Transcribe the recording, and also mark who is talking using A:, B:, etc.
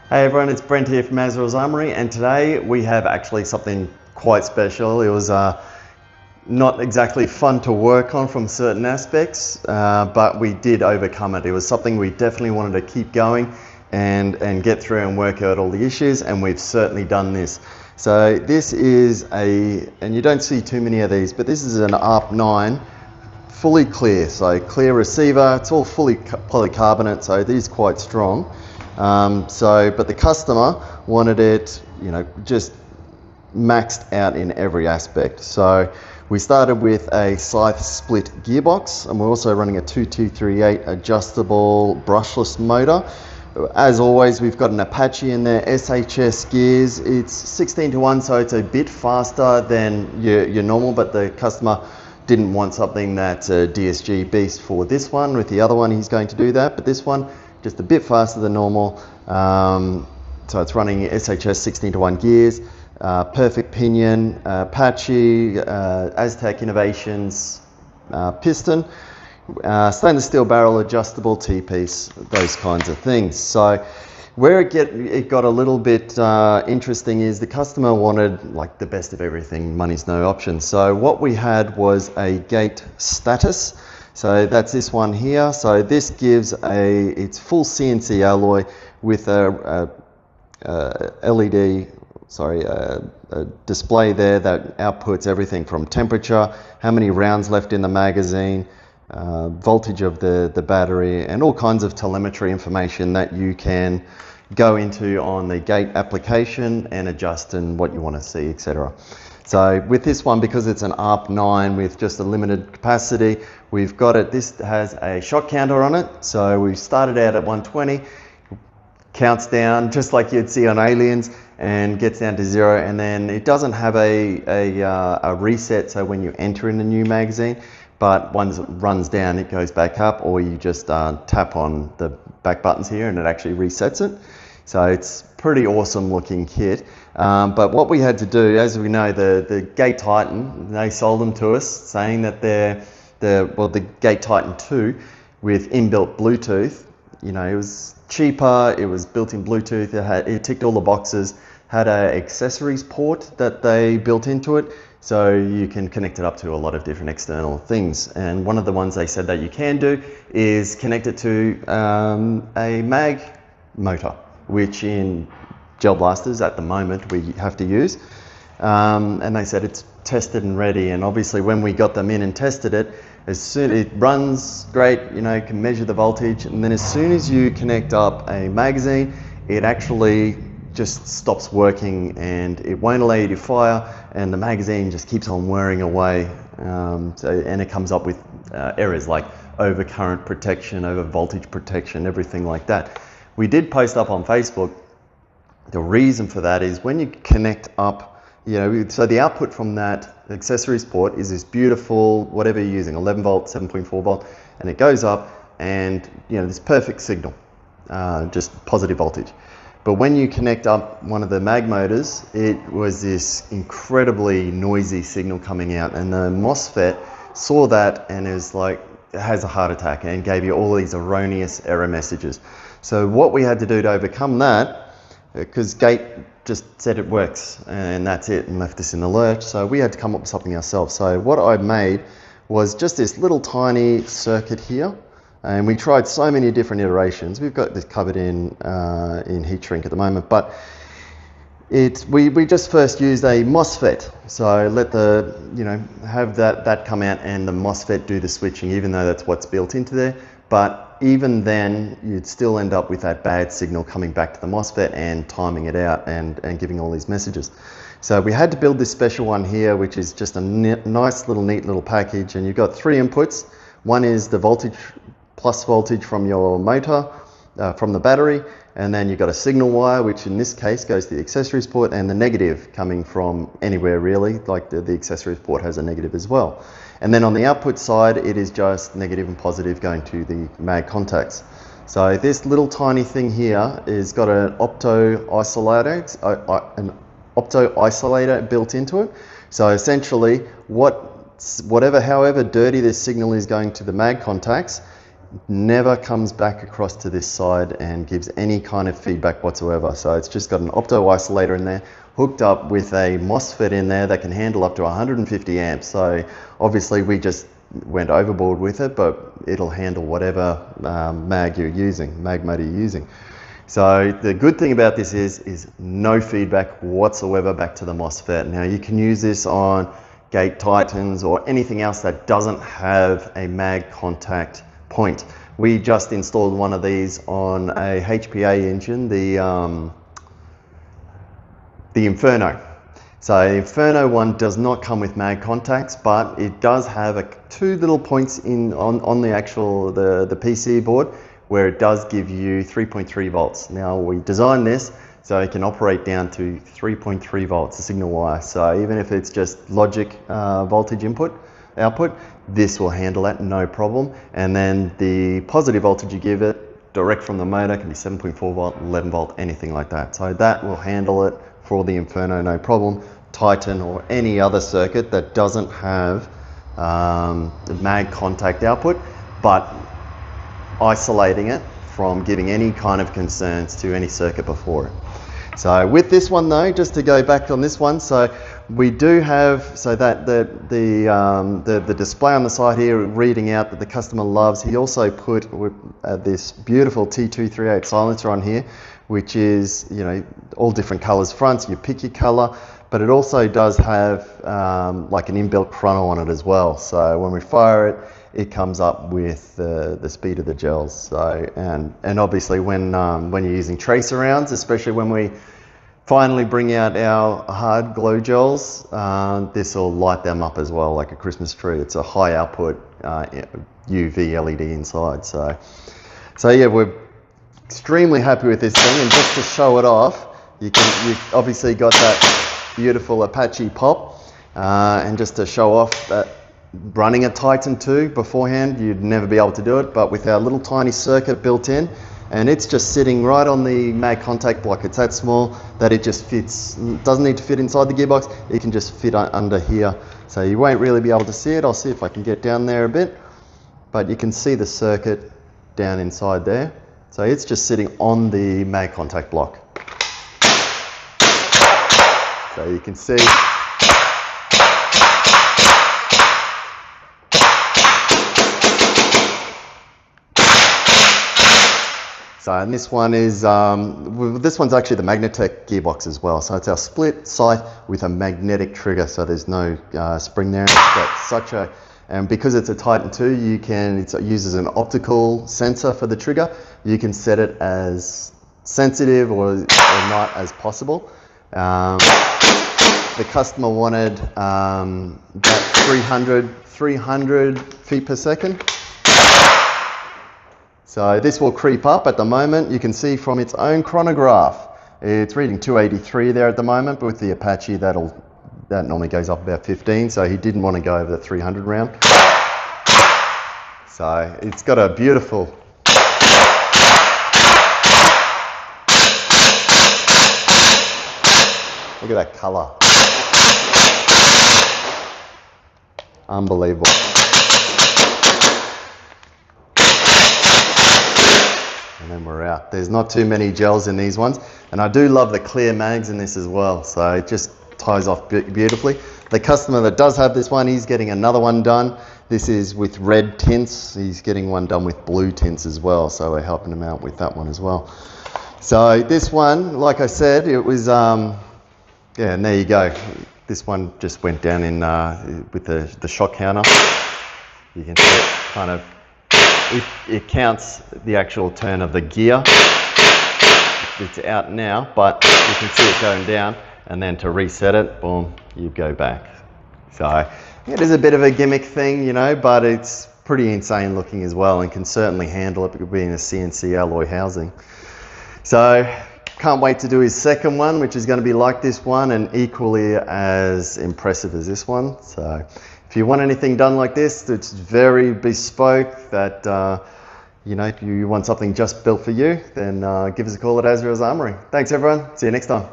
A: Hey everyone, it's Brent here from Azrael's Armory, and today we have actually something quite special. It was not exactly fun to work on from certain aspects, but we did overcome it. It was something we definitely wanted to keep going and get through and work out all the issues, and we've certainly done this. So this is and you don't see too many of these, but this is an ARP9, fully clear, so clear receiver. It's all fully polycarbonate, so it is quite strong. But the customer wanted it, just maxed out in every aspect. So we started with a scythe split gearbox, and we're also running a 2238 adjustable brushless motor. As always, we've got an Apache in there, SHS gears. It's 16:1, so it's a bit faster than your normal, but the customer didn't want something that's a DSG beast for this one. With the other one, he's going to do that, but this one, just a bit faster than normal. So it's running SHS 16:1 gears, perfect pinion, Apache, Aztec Innovations piston, stainless steel barrel, adjustable T-piece, those kinds of things. So where it got a little bit interesting is the customer wanted like the best of everything. Money's no option. So what we had was a gate status. So that's this one here. So this gives it's full CNC alloy with a display there that outputs everything from temperature, how many rounds left in the magazine, voltage of the battery, and all kinds of telemetry information that you can go into on the gate application and adjust and what you want to see, etc. So with this one, because it's an ARP9 with just a limited capacity, we've got it. This has a shot counter on it. So we started out at 120, counts down just like you'd see on Aliens, and gets down to 0. And then it doesn't have a reset, so when you enter in a new magazine, but once it runs down, it goes back up, or you just tap on the back buttons here and it actually resets it. So it's pretty awesome looking kit. But what we had to do, as we know, the Gate Titan, they sold them to us saying that the Gate Titan 2 with inbuilt Bluetooth, it was cheaper, it was built in Bluetooth, it ticked all the boxes, had an accessories port that they built into it, so you can connect it up to a lot of different external things. And one of the ones they said that you can do is connect it to a mag motor, which in gel blasters at the moment we have to use. And they said it's tested and ready, and obviously when we got them in and tested it, it runs great, can measure the voltage, and then as soon as you connect up a magazine, it actually just stops working and it won't allow you to fire, and the magazine just keeps on wearing away. And it comes up with errors like overcurrent protection, over voltage protection, everything like that. We did post up on Facebook. The reason for that is when you connect up, so the output from that accessories port is this beautiful, whatever you're using, 11 volt, 7.4 volt, and it goes up and, this perfect signal, just positive voltage. But when you connect up one of the mag motors, it was this incredibly noisy signal coming out, and the MOSFET saw that and is like, it has a heart attack, and gave you all these erroneous error messages. So what we had to do to overcome that, because Gate just said it works and that's it, and left us in the lurch, so we had to come up with something ourselves. So what I made was just this little tiny circuit here, and we tried so many different iterations. We've got this covered in heat shrink at the moment, but we just first used a MOSFET. So let have that come out and the MOSFET do the switching, even though that's what's built into there. But even then, you'd still end up with that bad signal coming back to the MOSFET and timing it out and giving all these messages. So we had to build this special one here, which is just a nice little neat little package, and you've got 3 inputs. One is the voltage, plus voltage from your motor, from the battery, and then you've got a signal wire, which in this case goes to the accessories port, and the negative coming from anywhere really, like the accessories port has a negative as well. And then on the output side, it is just negative and positive going to the mag contacts. So this little tiny thing here is got an opto isolator built into it. So essentially, however dirty this signal is going to the mag contacts, never comes back across to this side and gives any kind of feedback whatsoever. So it's just got an opto isolator in there, hooked up with a MOSFET in there that can handle up to 150 amps. So obviously we just went overboard with it, but it'll handle whatever mag you're using, mag motor you're using. So the good thing about this is no feedback whatsoever back to the MOSFET. Now you can use this on gate Titans or anything else that doesn't have a mag contact point. We just installed one of these on a HPA engine, the Inferno. So the Inferno one does not come with mag contacts, but it does have two little points on the actual the PC board where it does give you 3.3 volts. Now we designed this so it can operate down to 3.3 volts, the signal wire. So even if it's just logic voltage output, this will handle that, no problem. And then the positive voltage you give it direct from the motor can be 7.4 volt, 11 volt, anything like that. So that will handle it for the Inferno, no problem. Titan or any other circuit that doesn't have the mag contact output, but isolating it from giving any kind of concerns to any circuit before it. So with this one though, just to go back on this one, so we do have, so that the display on the side here reading out that the customer loves, he also put this beautiful T238 silencer on here, which is, you know, all different colors fronts, you pick your color, but it also does have like an inbuilt chrono on it as well. So when we fire it, it comes up with the speed of the gels. So and obviously when you're using tracer rounds, especially when we finally bring out our hard glow gels, this will light them up as well like a Christmas tree. It's a high output UV LED inside. So yeah, we're extremely happy with this thing. And just to show it off, you've obviously got that beautiful Apache pop, and just to show off that running a Titan 2 beforehand, you'd never be able to do it, but with our little tiny circuit built in, and it's just sitting right on the mag contact block. It's that small that it just fits, doesn't need to fit inside the gearbox, it can just fit under here. So you won't really be able to see it. I'll see if I can get down there a bit, but you can see the circuit down inside there. So it's just sitting on the mag contact block. So you can see and this one is, this one's actually the Magnetech gearbox as well. So it's our split sight with a magnetic trigger, so there's no spring there. It's got such a, and because it's a Titan 2, it uses an optical sensor for the trigger. You can set it as sensitive or not as possible. The customer wanted that 300 feet per second. So this will creep up at the moment. You can see from its own chronograph, it's reading 283 there at the moment, but with the Apache that normally goes up about 15, so he didn't want to go over the 300 round. So it's got a beautiful, look at that color. Unbelievable. And then we're out. There's not too many gels in these ones, and I do love the clear mags in this as well, so it just ties off beautifully. The customer that does have this one, he's getting another one done. This is with red tints. He's getting one done with blue tints as well, so we're helping him out with that one as well. So this one, like I said, it was yeah, and there you go. This one just went down in with the shock counter. You can see it kind of, it counts the actual turn of the gear. It's out now, but you can see it going down, and then to reset it, boom, you go back. So it is a bit of a gimmick thing, you know, but it's pretty insane looking as well, and can certainly handle it being a CNC alloy housing. So can't wait to do his second one, which is going to be like this one and equally as impressive as this one. So if you want anything done like this, it's very bespoke, that you know, if you want something just built for you, then give us a call at Azrael's Armory. Thanks everyone, see you next time.